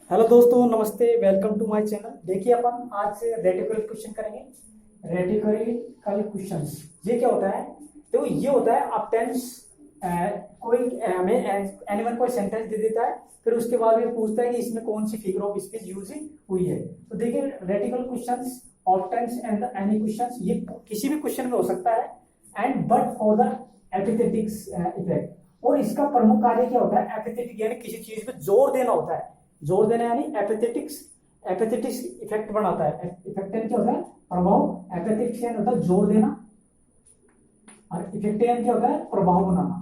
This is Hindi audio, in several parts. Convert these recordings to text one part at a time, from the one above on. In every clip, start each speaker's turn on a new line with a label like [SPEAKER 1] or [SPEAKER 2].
[SPEAKER 1] हेलो दोस्तों, नमस्ते। Welcome to my channel. देखिए, अपन आज से रेटिकुलर क्वेश्चन करेंगे। रेटिकुलर क्वेश्चंस ये क्या होता है? तो ये होता है अब टेंस कोई हमें एनिमल कोई सेंटेंस दे देता है, फिर उसके बाद ये पूछता है कि इसमें कौन सी फिगर ऑफ स्पीच यूज हुई है। तो देखिए, rhetorical questions of tense and any questions ये किसी भी क्वेश्चन में हो सकता है, and but for the emphatic effect. और इसका प्रमुख कार्य क्या होता है? एपिथेटिक यानी किसी चीज पे जोर देना होता है। जोर देना यानी एपेथेटिक्स इफेक्ट बनाता है। इफेक्ट क्या होता है? प्रभाव। एपेथेटिक्स यानी होता है जोर देना, और इफेक्ट यानी क्या होता है? प्रभाव बनाना।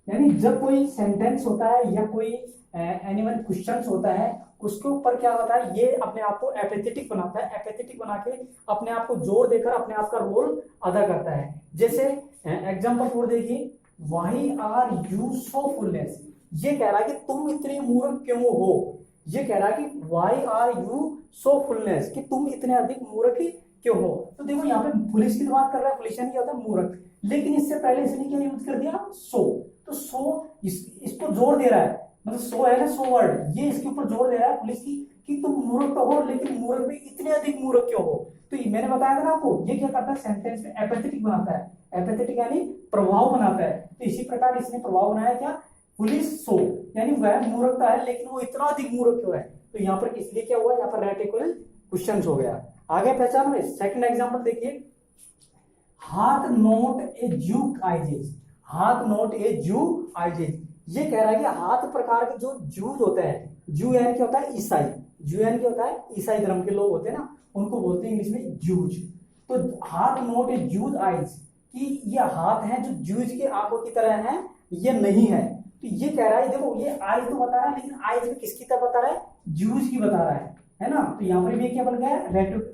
[SPEAKER 1] यानी जब कोई सेंटेंस होता है या कोई एनिमल क्वेश्चन होता है, उसके ऊपर क्या होता है? ये अपने आप को एपेथेटिक बनाता है। एपेथेटिक बना के अपने आप को जोर देकर अपने आप का रोल अदा करता है। जैसे एग्जाम्पल फॉर देखिए, why are you so fullness. ये कह रहा है कि तुम इतने मूर्ख क्यों हो। ये कह रहा है कि why are you so fullness, कि तुम इतने अधिक मूर्ख क्यों हो। तो देखो, यहाँ पे पुलिस की बात कर रहा है। पुलिस यानी क्या होता है? मूर्ख। लेकिन इससे पहले इसने क्या यूज कर दिया? सो। तो सो इसको जोर दे रहा है। मतलब सो है ना, सो वर्ड, ये इसके ऊपर जोर दे रहा है पुलिस की कि तुम मूर्ख तो हो, लेकिन मूर्ख भी इतने अधिक मूर्ख क्यों हो। तो ये मैंने बताया था ना आपको, ये क्या करता है? सेंटेंस में एपेथेटिक बनाता है। एपेथेटिक यानी प्रभाव बनाता है। तो इसी प्रकार इसने प्रभाव बनाया क्या? पुलिस सो, यानी वह मूर्खता है लेकिन वो इतना अधिक मूर्ख क्यों है। तो यहाँ पर इसलिए क्या हुआ? यहाँ पर रेटिकुलर क्वेश्चन हो गया। आगे पहचान में सेकंड एग्जांपल देखिए, हाथ नोट ए जू आइजेज। हाथ नोट ए जू आइजेज। ये कह रहा है कि हाथ प्रकार के जो जूज होते हैं, जू यानी क्या होता है? ईसाई। जू यानी क्या होता है? ईसाई धर्म के लोग होते हैं ना, उनको बोलते हैं इंग्लिश में जूज। तो हाथ नोट ए जूज आइज, कि ये हाथ है जो जूज की आंखों की तरह है, ये नहीं है। तो ये कह रहा है, देखो ये आइज तो बता रहा है, लेकिन आइज में किसकी तरह बता रहा है? जूज की बता रहा है ना। तो यहाँ पर भी क्या बन गया?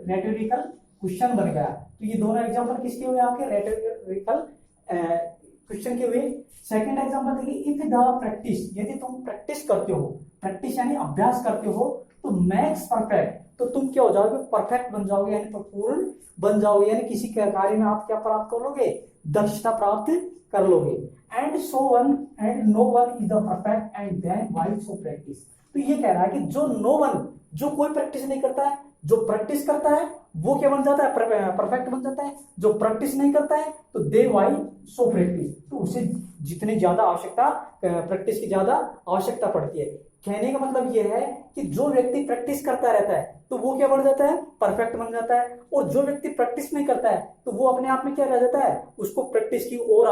[SPEAKER 1] रेटोरिकल क्वेश्चन बन गया। तो ये दोनों एग्जांपल किसके हुए? आपके रेटोरिकल क्वेश्चन के हुए। सेकंड एग्जांपल देखिए, इफ द प्रैक्टिस, यदि तुम प्रैक्टिस करते हो, प्रैक्टिस यानी अभ्यास करते हो, तो मैक्स परफेक्ट, तो तुम क्या हो जाओगे? परफेक्ट बन जाओगे, यानी पूर्ण बन जाओगे। यानी किसी कार्य में आप क्या प्राप्त कर लोगे? दक्षता प्राप्त कर लोगे। And so one and no one is the perfect and then why so practice. तो ये कह रहा है कि जो नो वन, जो कोई प्रैक्टिस नहीं करता है, जो प्रैक्टिस करता है वो क्या बन जाता है? परफेक्ट बन जाता है। जो प्रैक्टिस नहीं करता है तो दे वाई सो प्रैक्टिस, तो उसे जितनी ज्यादा आवश्यकता, प्रैक्टिस की ज्यादा आवश्यकता पड़ती है। कहने का मतलब यह है कि जो व्यक्ति प्रैक्टिस करता रहता है तो वो क्या बन जाता है? परफेक्ट बन जाता है। और जो व्यक्ति प्रैक्टिस नहीं करता है तो वो अपने आप में क्या रह जाता है? उसको प्रैक्टिस की और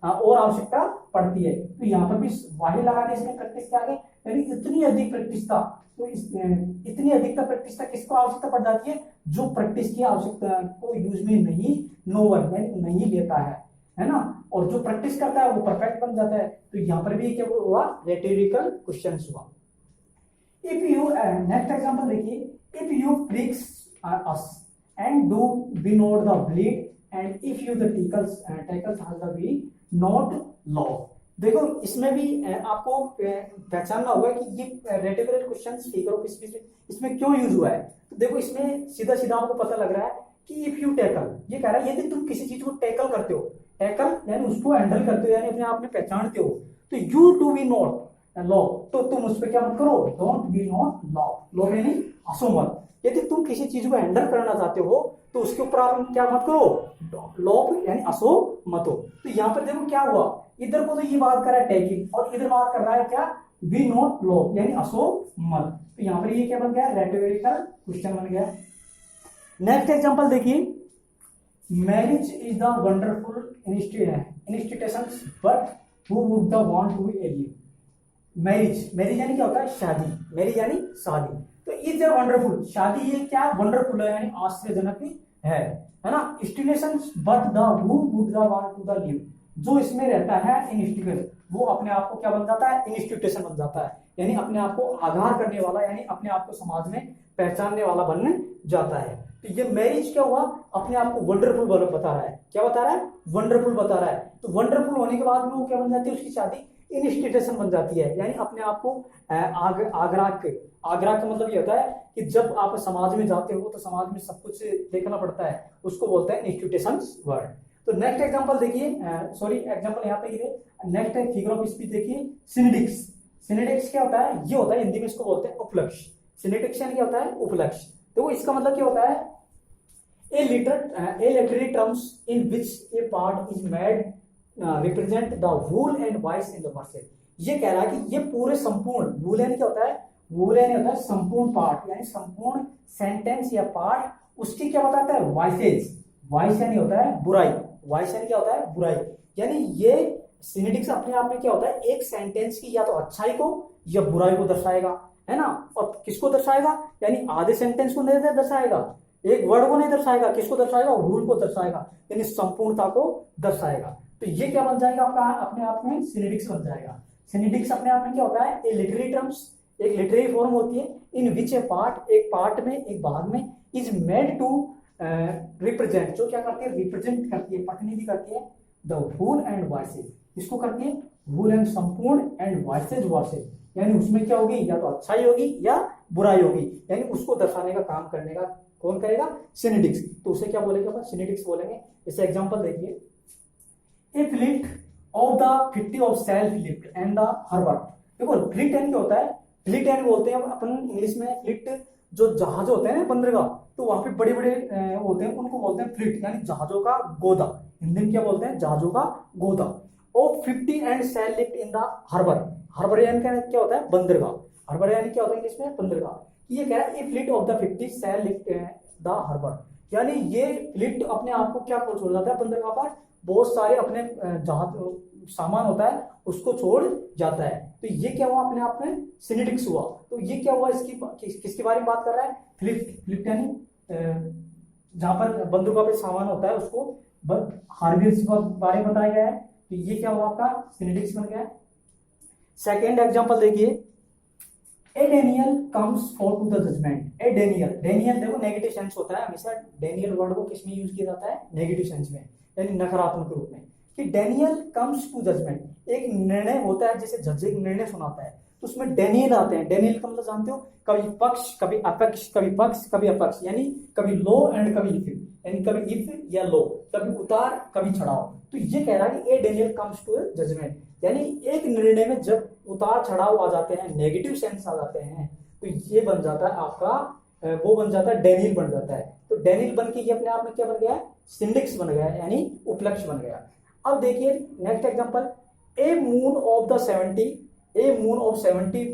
[SPEAKER 1] और आवश्यकता पड़ती है। तो यहाँ पर भी वाही लगा के इसने प्रैक्टिस के आगे, यानी इतनी अधिक प्रैक्टिस था। तो इतनी अधिकता प्रैक्टिस तक किसको आवश्यकता पड़ जाती है? जो प्रैक्टिस की आवश्यकता को यूज में नहीं, नो वन यानी नहीं लेता है ना। और जो प्रैक्टिस करता है वो परफेक्ट बन जाता है। तो यहाँ पर भी क्या हुआ? रेटोरिकल क्वेश्चन हुआ। इफ यू नेक्स्ट एग्जांपल देखिए, if you pricks us and do we not the bleed and if you the tickles has the we not laugh. देखो, इसमें भी आपको पहचानना होगा कि ये rhetorical questions figure of speech इसमें क्यों यूज हुआ है। तो देखो, इसमें सीधा सीधा आपको पता लग रहा है कि इफ यू टैकल, ये कह रहा है यदि तुम किसी चीज को टैकल करते हो, टैकल यानी उसको हैंडल करते हो, यानी अपने आप में पहचानते हो, तो you to be not law, तो तुम उस पर क्या मत करो? Don't be not law. Law यानी असो मत। यदि तुम किसी चीज को हैंडल करना चाहते हो तो उसके ऊपर आप क्या मत करो? लॉ यानी असो मत हो। तो यहाँ पर देखो क्या हुआ, इधर को तो ये बात कर रहा है टेकिंग, और इधर बात कर रहा है क्या? बी नॉट लॉ यानी असो मत। तो यहाँ पर ये क्या बन गया? रेटोरिकल क्वेश्चन बन गया। नेक्स्ट एग्जांपल देखिए, marriage is the wonderful institution but who would the want to be alien. Marriage, marriage यानी क्या होता है? शादी। मैरिज यानी शादी। तो इज अ वंडरफुल, शादी ये क्या? वंडरफुल है, यानी आश्चर्यजनक है ना। Institution but the who would the want to the live, जो इसमें रहता है इंस्टीट्यूशन, वो अपने आप को क्या बन जाता है? इंस्टीट्यूशन बन जाता है, यानी अपने आप को आधार करने वाला, यानी अपने आप को समाज में पहचानने वाला बन जाता है। तो ये मैरिज क्या हुआ? अपने आप को वंडरफुल बता रहा है। क्या बता रहा है? वंडरफुल बता रहा है। तो वंडरफुल होने के बाद में वो क्या बन जाती है? उसकी शादी इंस्टीट्यूशन बन जाती है, यानी अपने आप को आग्रह का मतलब ये होता है कि जब आप समाज में जाते हो तो समाज में सब कुछ देखना पड़ता है, उसको बोलते हैं इंस्टीट्यूशन वर्ड। तो नेक्स्ट एग्जांपल देखिए, सॉरी एग्जांपल यहाँ पे ये नेक्स्ट है फिगर ऑफ स्पीच देखिए, सिनेडिक्स। सिनेडिक्स क्या होता है, ये होता है हिंदी में इसको बोलते हैं उपलक्ष्य। सिनेडिक्स यानी क्या होता है, उपलक्ष्य। तो इसका मतलब क्या होता है, a literary terms in which a part is made represent the whole and voice in the verses. ये कह रहा है कि ये पूरे संपूर्ण, वूल यानी क्या होता है, वूल यानी होता है संपूर्ण पार्ट, यानी संपूर्ण सेंटेंस या पार्ट, उसकी क्या बताता है, वॉइसेज। वॉइस यानी होता है बुराई, वॉइस यानी क्या होता है, बुराई। यानी ये सिनेडिक्स अपने आप में क्या होता है, एक सेंटेंस की या तो अच्छाई को या बुराई को दर्शाएगा, है ना। और किसको दर्शाएगा, यानी आधे सेंटेंस को नहीं दर्शाएगा, एक वर्ड को नहीं दर्शाएगा, किसको दर्शाएगा, रूल को दर्शाएगा, यानी संपूर्णता को दर्शाएगा। तो ये क्या बन जाएगा आपका, अपने आप में सिनेडिक्स बन जाएगा। सिनेडिक्स अपने आप में क्या होता है, ए लिटरेरी टर्म्स, एक लिटरेरी फॉर्म होती है, इन विच ए पार्ट, एक पार्ट में, एक भाग में, इज मेड टू रिप्रेजेंट, जो क्या करती है, रिप्रेजेंट करती है, प्रतिनिधि करती है, द होल एंड वॉइसेज, इसको करती है होल एंड संपूर्ण, एंड वॉइसेज वॉइसेज, यानी उसमें क्या होगी, या तो अच्छाई होगी या बुराई होगी, यानी उसको दर्शाने का काम करने का कौन करेगा, सिनेडिक्स। तो उसे क्या बोलेंगे अपन, सिनेडिक्स बोलेंगे। जैसे एग्जांपल देखिए, a fleet of the 50 of self lift and the harbour. देखो फ्लीट यानी क्या होता है, फ्लीट यानी बोलते हैं अपन इंग्लिश में, फ्लीट जो जहाज होते हैं ना बंदरगाह, तो वहां पे बड़े बड़े होते हैं, उनको बोलते हैं फ्लीट, यानी जहाजों का गोदा। हिंदी में क्या बोलते हैं, जहाजों का गोदा। Of 50 and sail lift in the harbour, harbour यानी क्या होता है, बंदरगाह। हार्बर यानी क्या होता है इंग्लिश में, बंदरगाह। ये कह रहा है a fleet of the 50 sail lift the harbour, यानी ये फ्लीट अपने आप को क्या छोड़ जाता है बंदरगाह पर, बहुत सारे अपने जहाज सामान होता है उसको छोड़ जाता है। तो ये क्या हुआ, अपने आप में सिनेडिक्स हुआ। तो ये क्या हुआ, इसकी किसके बारे में बात कर रहा है, फ्लिप्ट। फ्लिप्ट यानी जहां पर बंदूकों पे सामान होता है उसको हार्बियर के बारे में बताया गया है। तो ये क्या हुआ, आपका सिनेडिक्स बन गया। सेकेंड एग्जांपल देखिए, a Daniel comes for to the judgement. A Daniel, Daniel देखो नेगेटिव सेंस होता है, हमेशा डेनियल वर्ड को किसमें यूज किया जाता है, नेगेटिव सेंस में, यानी नकारात्मक रूप में। कि डेनियल कम्स टू जजमेंट, एक निर्णय होता है, जैसे जज एक निर्णय सुनाता है तो उसमें डेनियल आते हैं। डेनियल का मतलब जानते हो, कभी पक्ष कभी अपक्ष, कभी पक्ष कभी अपक्ष, यानी कभी लो एंड कभी इफ, यानी कभी इफ या लो, कभी उतार कभी चढ़ाव। तो ये कह रहा है कि ए डेनियल कम्स टू जजमेंट, यानी एक निर्णय में जब उतार चढ़ाव आ जाते हैं, नेगेटिव सेंस आ जाते हैं, तो ये बन जाता है आपका, वो बन जाता है डेनियल बन जाता है। तो डेनियल बन के ये अपने आप में क्या बन गया है, सिनेडिक्स बन गया, यानी उपलक्ष्य बन गया। अब देखिए next example, A moon of the 70, A moon of 70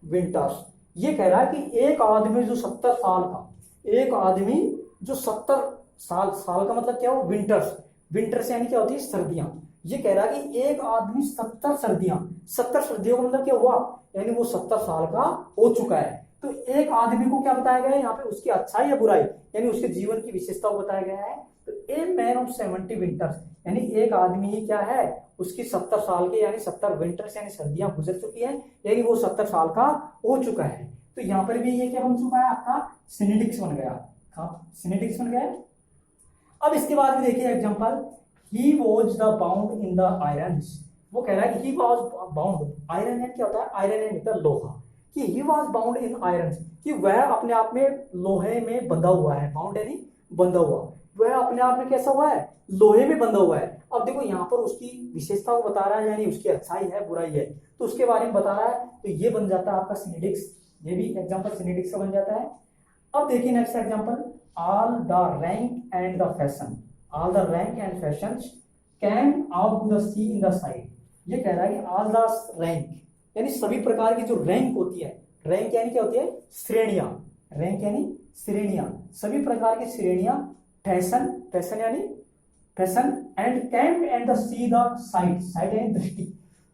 [SPEAKER 1] winters. ये कह रहा है कि एक आदमी जो 70 साल का, एक आदमी जो 70 साल, साल का मतलब क्या हो, विंटर्स, विंटर्स यानी क्या होती है, सर्दियां। ये कह रहा है कि एक आदमी 70 सर्दियां, 70 सर्दियों का मतलब क्या हुआ, यानी वो 70 साल का हो चुका है। तो एक आदमी को क्या बताया गया है यहाँ पे, उसकी अच्छाई या बुराई, यानी उसके जीवन की विशेषता को बताया गया है। तो ए मैन ऑफ 70 विंटर्स, यानी एक आदमी ही क्या है, उसकी 70 साल के, यानी 70 विंटर्स यानी सर्दियां गुजर चुकी है, यानी वो 70 साल का हो चुका है। तो यहाँ पर भी ये क्या बन चुका है, आपका सिनेडिक्स बन गया, सिनेडिक्स बन गया। अब इसके बाद भी देखिए example, he was the bound in the irons. वो कह रहा है कि ही वॉज बाउंड, आयरन है क्या होता है, आयरन है मतलब लोहा, कि he was bound in iron, कि वह अपने आप में लोहे में बंधा हुआ है, बाउंड यानी बंधा हुआ, वह अपने आप में कैसा हुआ है, लोहे में बंधा हुआ है। अब देखो यहाँ पर उसकी विशेषता को बता रहा है, यानी उसकी अच्छाई है बुराई है, तो उसके बारे में बता रहा है। तो ये बन जाता है आपका सिनेडिक्स, ये भी एग्जांपल सिनेडिक्स का बन जाता है। अब देखिए next example, all the rank and the fashion, all the rank and fashion came out to the see in the sight. ये कह रहा है कि ऑल द रैंक, यानी सभी प्रकार की जो रैंक होती है, रैंक यानी क्या होती है, श्रेणियां, रैंक यानी श्रेणियां, सभी प्रकार की श्रेणियां, फैशन, फैशन यानी fashion, and came and the see the sight, sight यानी दृष्टि,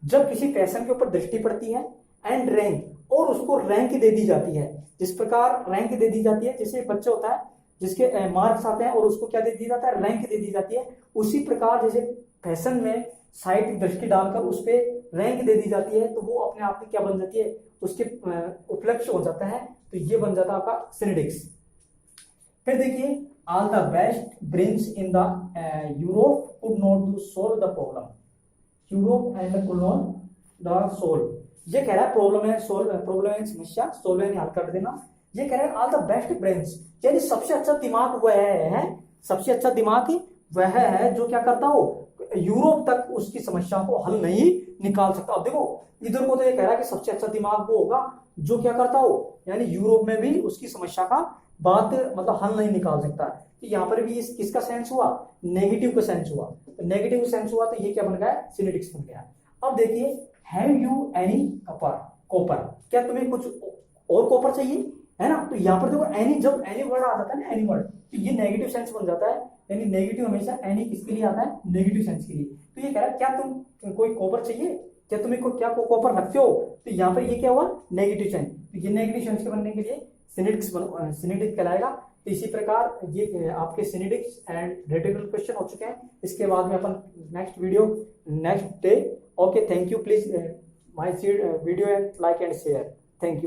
[SPEAKER 1] जब किसी फैशन के ऊपर दृष्टि पड़ती है, एंड रैंक, और उसको रैंक दे दी जाती है। जिस प्रकार रैंक दे दी जाती है, जैसे बच्चा होता है जिसके मार्क्स आते हैं और उसको क्या दे दिया जाता है, रैंक दे दी जाती है, उसी प्रकार जैसे फैशन में साइड की दृष्टि डालकर उस पर रैंक दे दी जाती है, तो वो अपने आप में क्या बन जाती है, उसके उपलक्ष्य हो जाता है। तो ये बन जाता है आपका सिनेडिक्स। फिर देखिए, all the best brains in the Europe could not do solve the problem, Europe and could not the solve. ये कह रहा है प्रॉब्लम है सोल्व, प्रॉब्लम है समस्या, सोल्व यानी हल कर देना। ये कह रहा है ऑल द बेस्ट ब्रेन्स, यानी सबसे अच्छा दिमाग वह है, सबसे अच्छा दिमाग वह है जो क्या करता हो, यूरोप तक उसकी समस्या को हल नहीं निकाल सकता। अब देखो इधर को तो ये कह रहा है कि सबसे अच्छा दिमाग वो होगा जो क्या करता हो, यानी यूरोप में भी उसकी समस्या का बात मतलब हल नहीं निकाल सकता। तो यहाँ पर भी इस किसका सेंस हुआ, नेगेटिव का सेंस हुआ। तो नेगेटिव सेंस हुआ तो ये क्या बन गया, सिनेडिक्स बन गया। अब देखिए have you any copper, copper, क्या तुम्हें कुछ और कॉपर चाहिए, है ना। तो यहाँ पर देखो एनी, जब एनी वर्ड आ जाता है ना, एनी वर्ड, तो ये नेगेटिव सेंस बन जाता है, यानी नेगेटिव हमेशा एनी किसके लिए आता है, नेगेटिव सेंस के लिए। तो ये कह रहा है क्या तुम कोई कॉपर चाहिए, क्या तुम्हें क्या कॉपर रखते हो, तो यहाँ पर ये क्या हुआ, नेगेटिव सेंस। तो ये नेगेटिव सेंस के बनने के लिए सिनेडिक्स कहलाएगा। तो इसी प्रकार ये आपके सिनेडिक्स एंड रेटिकुलर क्वेश्चन हो चुके हैं। इसके बाद में अपन next video next day. Okay, thank you, please my video and like and share, thank you.